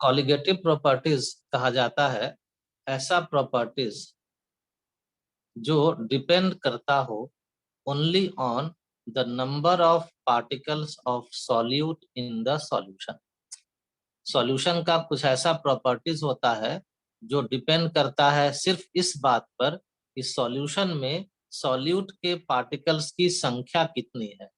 Colligative properties कहा जाता है ऐसा प्रॉपर्टीज जो डिपेंड करता हो only on the number of particles of solute in the solution. Solution का कुछ ऐसा प्रॉपर्टीज होता है जो डिपेंड करता है सिर्फ इस बात पर कि सॉल्यूशन में सॉल्यूट के पार्टिकल्स की संख्या कितनी है।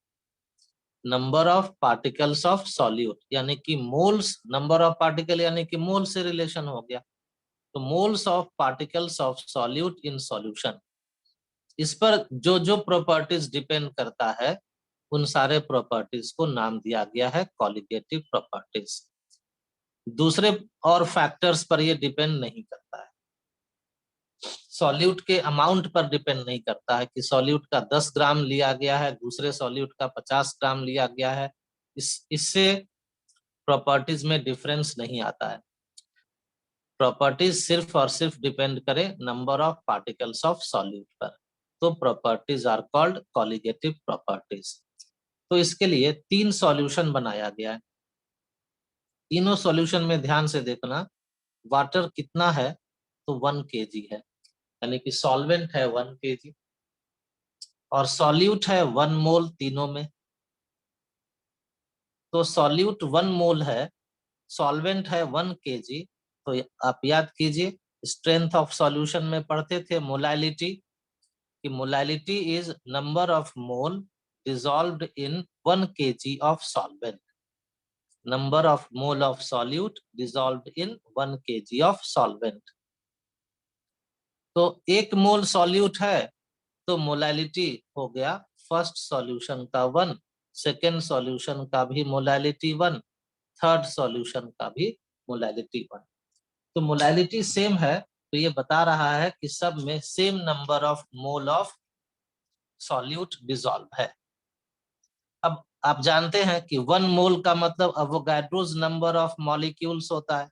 Number of particles of solute यानी कि मोल्स, नंबर ऑफ पार्टिकल यानी कि मोल से रिलेशन हो गया, तो moles of particles of solute in solution, इस पर जो जो प्रॉपर्टीज डिपेंड करता है उन सारे प्रॉपर्टीज को नाम दिया गया है कॉलिगेटिव प्रॉपर्टीज। दूसरे और फैक्टर्स पर ये डिपेंड नहीं करता है। सॉल्यूट के अमाउंट पर डिपेंड नहीं करता है कि सॉल्यूट का 10 ग्राम लिया गया है, दूसरे सॉल्यूट का 50 ग्राम लिया गया है, इससे प्रॉपर्टीज में डिफरेंस नहीं आता है। प्रॉपर्टीज सिर्फ और सिर्फ डिपेंड करे number of particles of solute पर, तो properties are called colligative properties. तो इसके लिए 3 सॉल्यूशन बनाया गया है। तीनों सॉल्यूशन में ध्यान से देखना, वाटर कितना है तो 1 kg है, यानी कि सॉल्वेंट है 1 kg, और सॉल्यूट है 1 मोल तीनों में। तो सॉल्यूट 1 मोल है, सॉल्वेंट है 1 kg, तो आप याद कीजिए स्ट्रेंथ ऑफ सॉल्यूशन में पढ़ते थे मोलैलिटी, कि molality is number of mole dissolved in 1 kg of solvent, number of mole of solute dissolved in 1 kg of solvent. तो 1 मोल सॉल्यूट है तो मोलैलिटी हो गया फर्स्ट सॉल्यूशन का 1, सेकेंड सॉल्यूशन का भी मोलैलिटी 1, थर्ड सॉल्यूशन का भी मोलैलिटी 1। तो मोलैलिटी सेम है तो ये बता रहा है कि सब में same number of mole of solute dissolve है। अब आप जानते हैं कि 1 मोल का मतलब अवोगाड्रोस नंबर ऑफ मॉलिक्यूल्स होता है।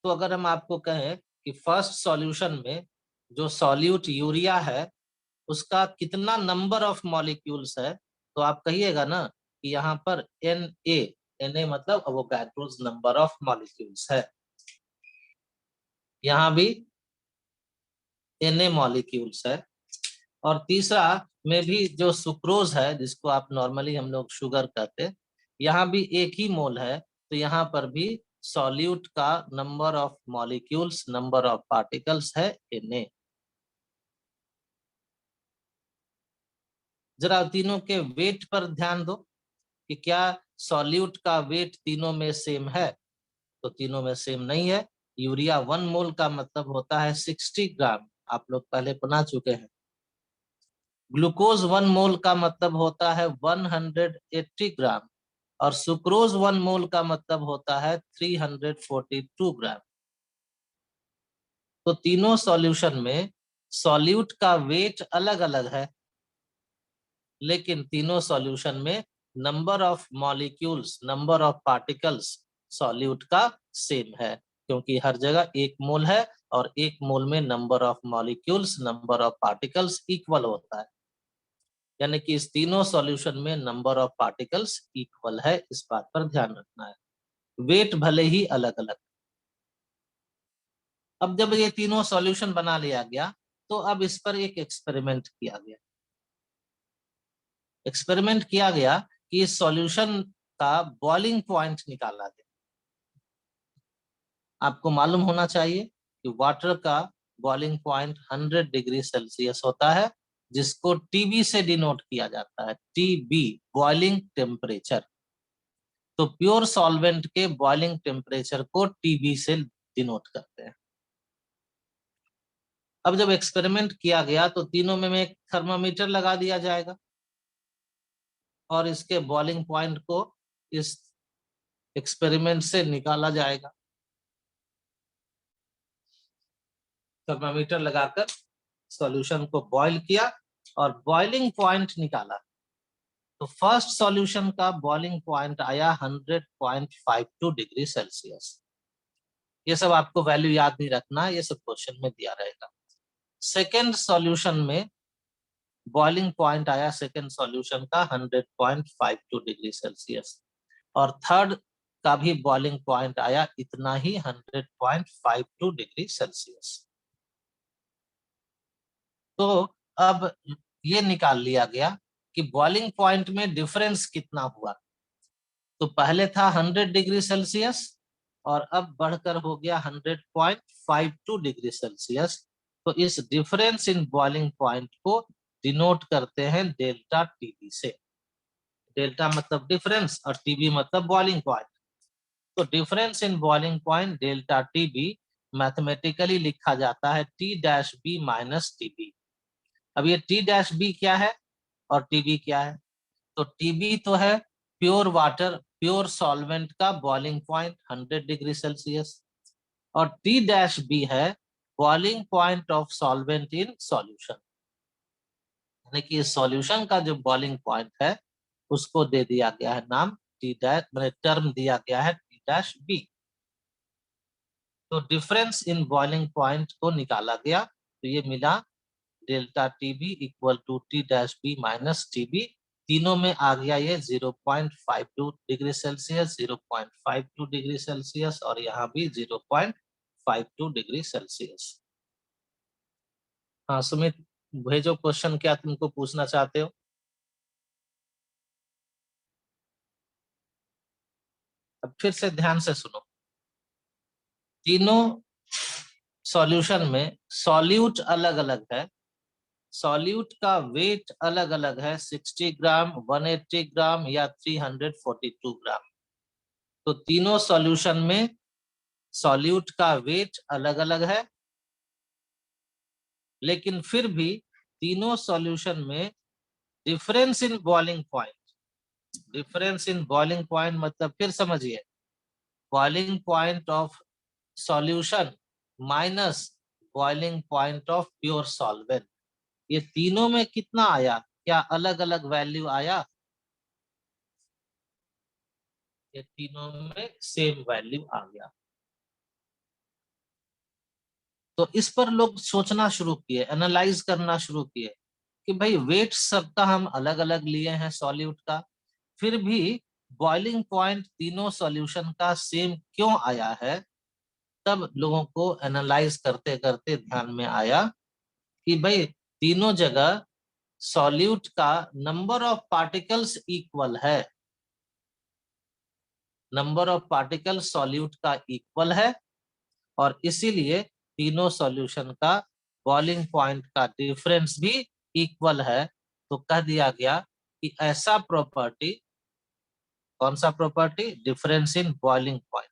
तो अगर हम आपको कहें कि फर्स्ट सॉल्यूशन में जो सॉल्यूट यूरिया है उसका कितना नंबर ऑफ मॉलिक्यूल्स है, तो आप कहिएगा ना कि यहाँ पर Na मतलब अवोगाड्रोस नंबर ऑफ मॉलिक्यूल्स है, यहाँ भी Na मॉलिक्यूल्स है। और तीसरा में भी जो सुक्रोज है जिसको आप नॉर्मली हम लोग शुगर कहते हैं, यहाँ भी 1 ही मोल है, तो यहाँ पर भी सॉल्यूट का number of molecules, number of particles है Na। जरा तीनों के वेट पर ध्यान दो कि क्या सॉल्यूट का वेट तीनों में सेम है, तो तीनों में सेम नहीं है। यूरिया 1 मोल का मतलब होता है 60 ग्राम, आप लोग पहले बना चुके हैं। ग्लूकोज 1 मोल का मतलब होता है 180 ग्राम, और सुक्रोज 1 मोल का मतलब होता है 342 ग्राम। तो तीनों सॉल्यूशन में सॉल्यूट का वेट अलग अलग है, लेकिन तीनों सॉल्यूशन में number of molecules, number of particles solute का सेम है, क्योंकि हर जगह 1 मोल है और 1 मोल में number of molecules, number of particles equal होता है। यानी कि इस तीनों सॉल्यूशन में नंबर ऑफ पार्टिकल्स इक्वल है, इस बात पर ध्यान रखना है, वेट भले ही अलग अलग। अब जब ये तीनों सॉल्यूशन बना लिया गया तो अब इस पर एक एक्सपेरिमेंट किया गया। एक्सपेरिमेंट किया गया कि इस सॉल्यूशन का बॉइलिंग पॉइंट निकाला गया। आपको मालूम होना चाहिए कि वाटर का बॉइलिंग पॉइंट 100 डिग्री सेल्सियस होता है, जिसको टीबी से डिनोट किया जाता है, टीबी बॉइलिंग टेम्परेचर। तो प्योर सॉल्वेंट के बॉइलिंग टेम्परेचर को टीबी से डिनोट करते हैं। अब जब एक्सपेरिमेंट किया गया तो तीनों में एक थर्मामीटर लगा दिया जाएगा और इसके बॉइलिंग पॉइंट को इस एक्सपेरिमेंट से निकाला जाएगा। थर्मामीटर लगाकर सॉल्यूशन को बॉईल किया और बॉइलिंग पॉइंट निकाला। तो फर्स्ट सॉल्यूशन का बॉइलिंग पॉइंट आया 100.52 डिग्री सेल्सियस। ये सब आपको वैल्यू याद नहीं रखना, ये सब क्वेश्चन में दिया रहेगा। सेकेंड सॉल्यूशन में बॉइलिंग पॉइंट आया सेकेंड सॉल्यूशन का 100.52 डिग्री सेल्सियस, और थर्ड का भी बॉइलिंग पॉइंट आया इतना ही 100.52 डिग्री सेल्सियस। तो अब ये निकाल लिया गया कि बॉइलिंग पॉइंट में डिफरेंस कितना हुआ। तो पहले था 100 डिग्री सेल्सियस और अब बढ़कर हो गया 100.52 डिग्री सेल्सियस। तो इस डिफरेंस इन बॉइलिंग पॉइंट को डिनोट करते हैं डेल्टा टीबी से। डेल्टा मतलब डिफरेंस और टीबी मतलब बॉइलिंग पॉइंट। तो difference in boiling point delta TB mathematically लिखा जाता है T dash B minus TB. अब ये टी डैश बी क्या है और टीबी क्या है? तो टीबी तो है प्योर वाटर, प्योर सॉल्वेंट का बॉइलिंग पॉइंट 100 डिग्री सेल्सियस, और टी डैश बी है boiling point of solvent in solution. यानी कि सॉल्यूशन का जो बॉइलिंग पॉइंट है उसको दे दिया गया है नाम टी डैश, मतलब टर्म दिया गया है टी डैश बी। तो डिफरेंस इन बॉइलिंग पॉइंट को निकाला गया तो ये मिला delta TB equal to T dash B minus TB. तीनों में आ गया ये 0.52 डिग्री सेल्सियस, 0.52 डिग्री सेल्सियस और यहाँ भी 0.52 डिग्री सेल्सियस। हाँ सुमित, भेजो क्वेश्चन, क्या तुमको पूछना चाहते हो? अब फिर से ध्यान से सुनो। तीनों सॉल्यूशन में सॉल्यूट अलग अलग है, सॉल्यूट का वेट अलग अलग है, 60 ग्राम, 180 ग्राम या 342 ग्राम। तो तीनों सॉल्यूशन में सॉल्यूट का वेट अलग अलग है, लेकिन फिर भी तीनों सॉल्यूशन में difference in boiling point, difference in boiling point मतलब फिर समझिए, boiling point of solution minus boiling point of pure solvent, ये तीनों में कितना आया? क्या अलग अलग वैल्यू आया? ये तीनों में सेम वैल्यू आ गया। तो इस पर लोग सोचना शुरू किए, एनालाइज करना शुरू किए कि भाई वेट सबका हम अलग अलग लिए हैं सॉल्यूट का, फिर भी बॉइलिंग पॉइंट तीनों सॉल्यूशन का सेम क्यों आया है। तब लोगों को एनालाइज करते करते ध्यान में आया कि भाई तीनों जगह सॉल्यूट का नंबर ऑफ पार्टिकल्स इक्वल है, नंबर ऑफ पार्टिकल्स सॉल्यूट का इक्वल है, और इसीलिए तीनों सॉल्यूशन का बॉइलिंग पॉइंट का डिफरेंस भी इक्वल है। तो कह दिया गया कि ऐसा प्रॉपर्टी, कौन सा property? Difference in boiling point,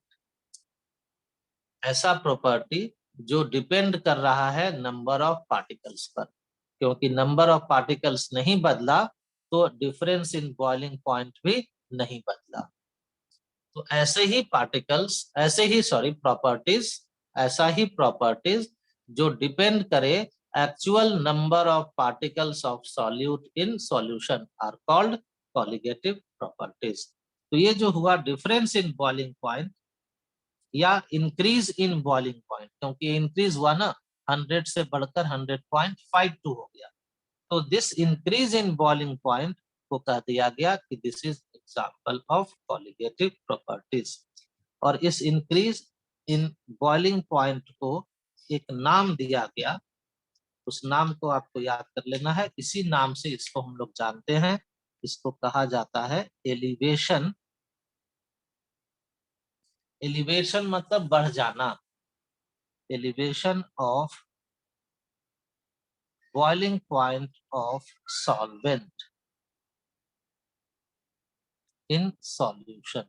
ऐसा प्रॉपर्टी जो डिपेंड कर रहा है नंबर ऑफ पार्टिकल्स पर, क्योंकि नंबर ऑफ पार्टिकल्स नहीं बदला तो डिफरेंस इन बॉइलिंग पॉइंट भी नहीं बदला। तो ऐसे ही पार्टिकल्स, ऐसे ही सॉरी प्रॉपर्टीज, ऐसा ही प्रॉपर्टीज जो डिपेंड करे actual number of particles of solute in solution are called colligative properties. तो ये जो हुआ डिफरेंस इन बॉइलिंग पॉइंट या इंक्रीज इन बॉइलिंग पॉइंट, क्योंकि इंक्रीज हुआ ना, 100 से बढ़कर 100.52 हो गया, तो this increase in boiling point को कह दिया गया कि this is example of colligative properties. और इस इंक्रीज इन बॉइलिंग पॉइंट को एक नाम दिया गया, उस नाम को आपको याद कर लेना है, इसी नाम से इसको हम लोग जानते हैं, इसको कहा जाता है एलिवेशन। एलिवेशन मतलब बढ़ जाना, elevation of boiling point of solvent in solution,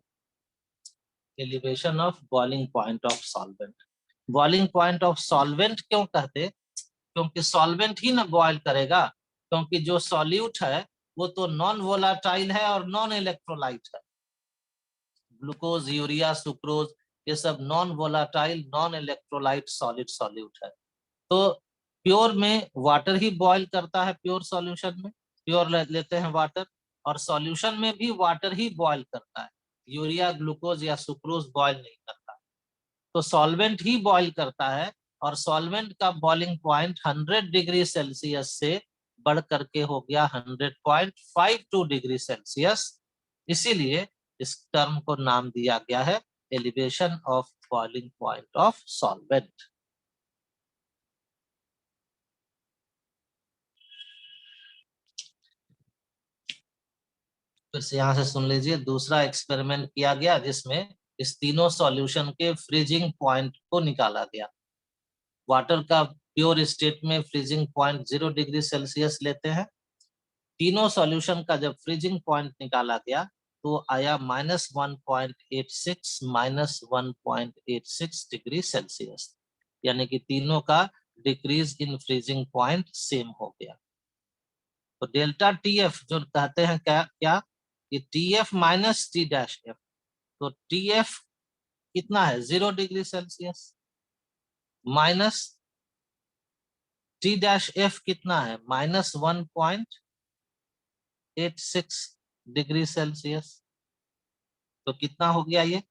elevation of boiling point of solvent. Boiling point of solvent क्यों कहते? क्योंकि सॉल्वेंट ही ना बॉयल करेगा, क्योंकि जो सॉल्यूट है वो तो नॉन वोलाटाइल है और नॉन इलेक्ट्रोलाइट है। ग्लूकोज, यूरिया, सुक्रोज, ये सब non volatile non electrolyte solid solute है। तो प्योर में वाटर ही बॉयल करता है, प्योर सॉल्यूशन में प्योर लेते हैं वाटर, और सॉल्यूशन में भी वाटर ही बॉयल करता है, यूरिया, ग्लूकोज या सुक्रोज बॉयल नहीं करता। तो सॉल्वेंट ही बॉयल करता है, और सॉल्वेंट का बॉइलिंग पॉइंट 100 डिग्री सेल्सियस से बढ़ करके हो गया 100.52 डिग्री सेल्सियस। इसीलिए इस टर्म को नाम दिया गया है elevation of boiling point of solvent. फिर से यहां से सुन लीजिए, दूसरा एक्सपेरिमेंट किया गया जिसमें इस तीनों सॉल्यूशन के फ्रीजिंग पॉइंट को निकाला गया। वाटर का प्योर स्टेट में फ्रीजिंग पॉइंट 0 डिग्री सेल्सियस लेते हैं। तीनों सॉल्यूशन का जब फ्रीजिंग पॉइंट निकाला गया तो आया -1.86 -1.86 डिग्री सेल्सियस, यानी कि तीनों का decrease in freezing point same हो गया। तो डेल्टा टी एफ जो कहते हैं क्या क्या, ये T F minus T dash F. तो टी एफ कितना है 0 degree Celsius, minus T dash F कितना है -1.86 डिग्री सेल्सियस। तो कितना हो गया ये,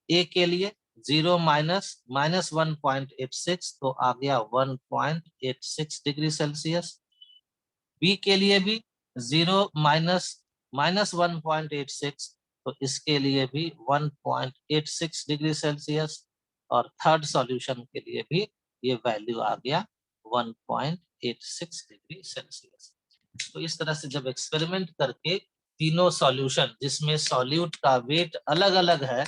ए के लिए 0 माइनस 1.86 तो आ गया 1.86 डिग्री सेल्सियस। बी के लिए भी 0 माइनस 1.86 तो इसके लिए भी 1.86 डिग्री सेल्सियस। और थर्ड सॉल्यूशन के लिए भी ये वैल्यू आ गया 1.86 डिग्री सेल्सियस। तो इस तरह से जब एक्सपेरिमेंट करके तीनों सॉल्यूशन जिसमें सॉल्यूट का वेट अलग अलग है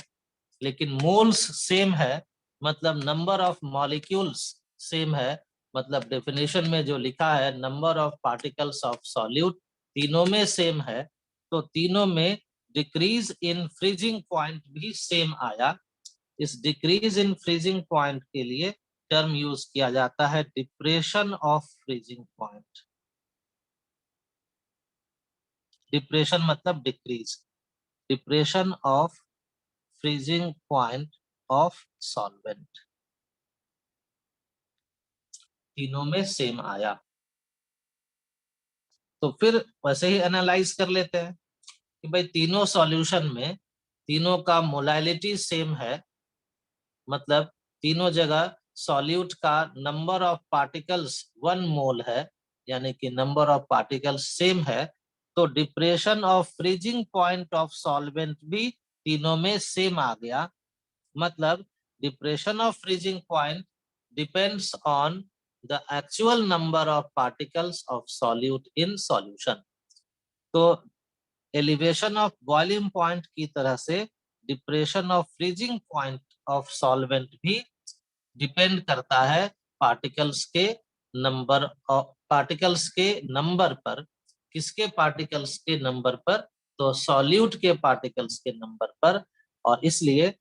लेकिन मोल्स सेम है, मतलब नंबर ऑफ मॉलिक्यूल्स सेम है, मतलब डेफिनेशन में जो लिखा है number of particles of solute तीनों में सेम है, तो तीनों में डिक्रीज इन फ्रीजिंग पॉइंट भी सेम आया। इस डिक्रीज इन फ्रीजिंग पॉइंट के लिए टर्म यूज किया जाता है depression of freezing point. Depression मतलब decrease, depression of freezing point of solvent, तीनों में सेम आया। तो फिर वैसे ही एनालाइज कर लेते हैं कि भाई तीनों सॉल्यूशन में तीनों का मोलैलिटी सेम है, मतलब तीनों जगह सॉल्यूट का नंबर ऑफ पार्टिकल्स 1 मोल है, यानी कि नंबर ऑफ पार्टिकल्स सेम है। तो depression of freezing point of solvent भी तीनों में सेम आ गया, मतलब depression of freezing point depends on the actual number of particles of solute in solution. तो एलिवेशन ऑफ बॉइलिंग पॉइंट की तरह से depression of freezing point of solvent भी डिपेंड करता है पार्टिकल्स के नंबर, पार्टिकल्स के नंबर पर। किसके पार्टिकल्स के नंबर पर, तो सॉल्यूट के पार्टिकल्स के नंबर पर। और इसलिए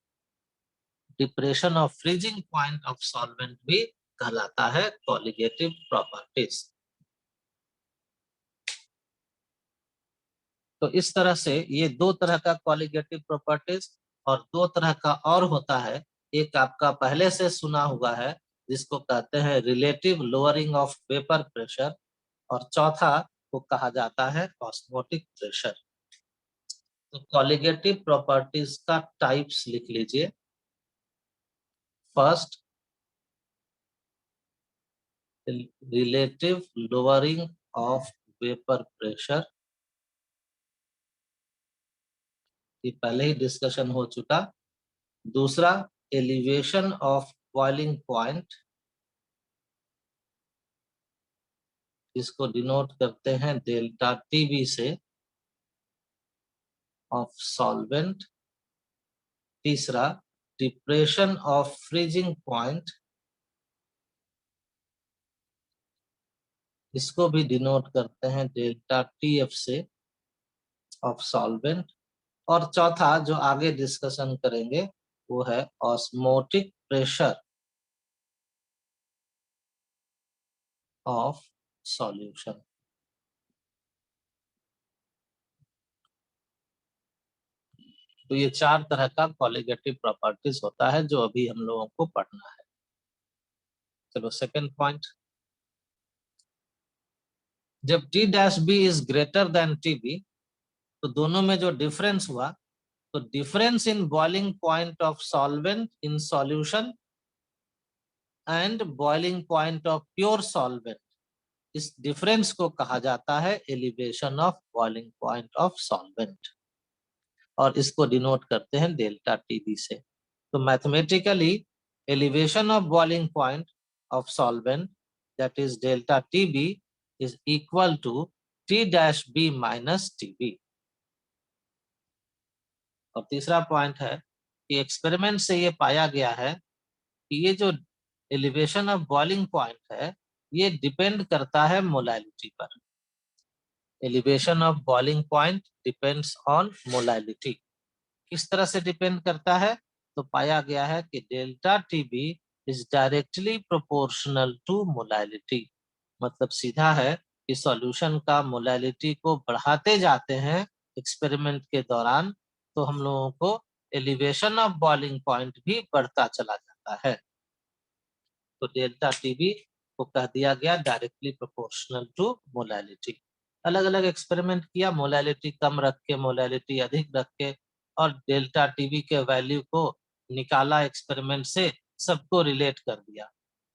depression of freezing point of solvent भी कहलाता है कॉलिगेटिव प्रॉपर्टीज। तो इस तरह से ये दो तरह का कॉलिगेटिव प्रॉपर्टीज, और दो तरह का और होता है। एक आपका पहले से सुना हुआ है जिसको कहते हैं relative lowering of vapour pressure, और चौथा को कहा जाता है ऑस्मोटिक प्रेशर। तो कॉलिगेटिव प्रॉपर्टीज का टाइप्स लिख लीजिए। First, relative lowering of vapour pressure, ये पहले ही डिस्कशन हो चुका। दूसरा, एलिवेशन ऑफ बॉइलिंग पॉइंट, इसको डिनोट करते हैं डेल्टा टीबी से, ऑफ सॉल्वेंट। तीसरा, डिप्रेशन ऑफ फ्रीजिंग पॉइंट, इसको भी डिनोट करते हैं डेल्टा टीएफ से, ऑफ सॉल्वेंट। और चौथा जो आगे डिस्कशन करेंगे वो है ऑस्मोटिक प्रेशर ऑफ सॉल्यूशन। तो ये चार तरह का कॉलिगेटिव प्रॉपर्टीज होता है जो अभी हम लोगों को पढ़ना है। चलो सेकंड पॉइंट, जब T dash B is greater than T B, तो दोनों में जो डिफरेंस हुआ, तो difference in boiling point of solvent in solution and boiling point of pure solvent इस डिफरेंस को कहा जाता है elevation of boiling point of solvent, और इसको डिनोट करते हैं डेल्टा टीबी से। तो mathematically elevation of boiling point of solvent that is delta TB is equal to T dash B minus TB. और तीसरा पॉइंट है कि एक्सपेरिमेंट से ये पाया गया है कि ये जो एलिवेशन ऑफ बॉइलिंग पॉइंट है ये डिपेंड करता है मोलैलिटी पर। Elevation of boiling point depends on molality. किस तरह से डिपेंड करता है? तो पाया गया है कि delta TB is directly proportional to molality. मतलब सीधा है कि सॉल्यूशन का मोलैलिटी को बढ़ाते जाते हैं एक्सपेरिमेंट के दौरान, तो हम लोगों को एलिवेशन ऑफ बॉइलिंग पॉइंट भी बढ़ता चला जाता है। तो डेल्टा टीबी को कह दिया गया डायरेक्टली प्रोपोर्शनल टू मोलैलिटी। अलग अलग एक्सपेरिमेंट किया, मोलैलिटी कम रख के, मोलैलिटी अधिक रख के, और डेल्टा टीबी के वैल्यू को निकाला एक्सपेरिमेंट से, सबको रिलेट कर दिया।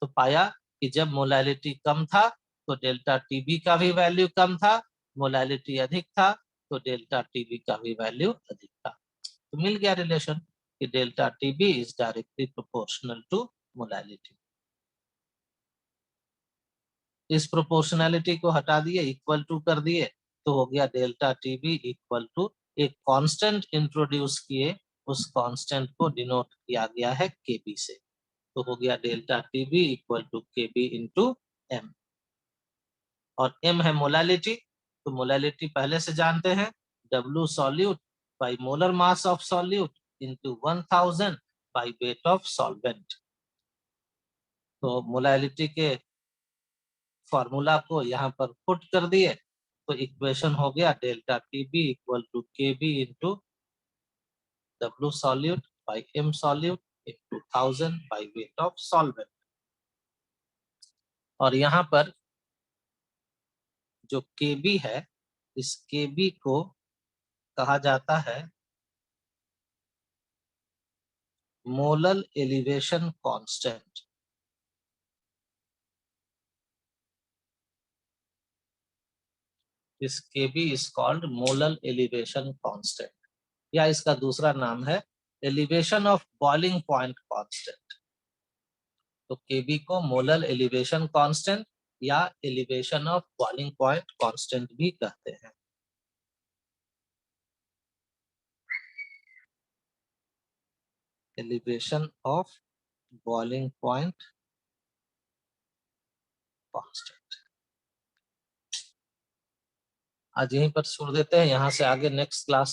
तो पाया कि जब मोलैलिटी कम था तो डेल्टा टीबी का भी वैल्यू कम था, मोलैलिटी अधिक था तो डेल्टा टीबी का भी वैल्यू अधिक था। तो मिल गया रिलेशन कि delta TB is directly proportional to molality. इस प्रोपोर्शनैलिटी को हटा दिए, इक्वल टू कर दिए, तो हो गया डेल्टा टीबी इक्वल टू एक कांस्टेंट इंट्रोड्यूस किए, उस कांस्टेंट को डिनोट किया गया है केबी से। तो हो गया delta TB equal to KB into M. और एम है मोलैलिटी, तो मोलैलिटी पहले से जानते हैं, W solute by molar mass of solute into 1000 by weight of solvent. तो मोलैलिटी के फॉर्मूला को यहाँ पर पुट कर दिए, तो इक्वेशन हो गया delta TB equal to KB into W solute by M solute into 1000 by weight of solvent. और यहाँ पर जो केबी है, इस केबी को कहा जाता है मोलर एलिवेशन कांस्टेंट। इस KB is called molar elevation constant, या इसका दूसरा नाम है elevation of boiling point constant. तो केबी को मोलर एलिवेशन कांस्टेंट या elevation of boiling point constant भी कहते हैं। Elevation of boiling point constant. आज यहीं पर छोड़ देते हैं, यहाँ से आगे नेक्स्ट क्लास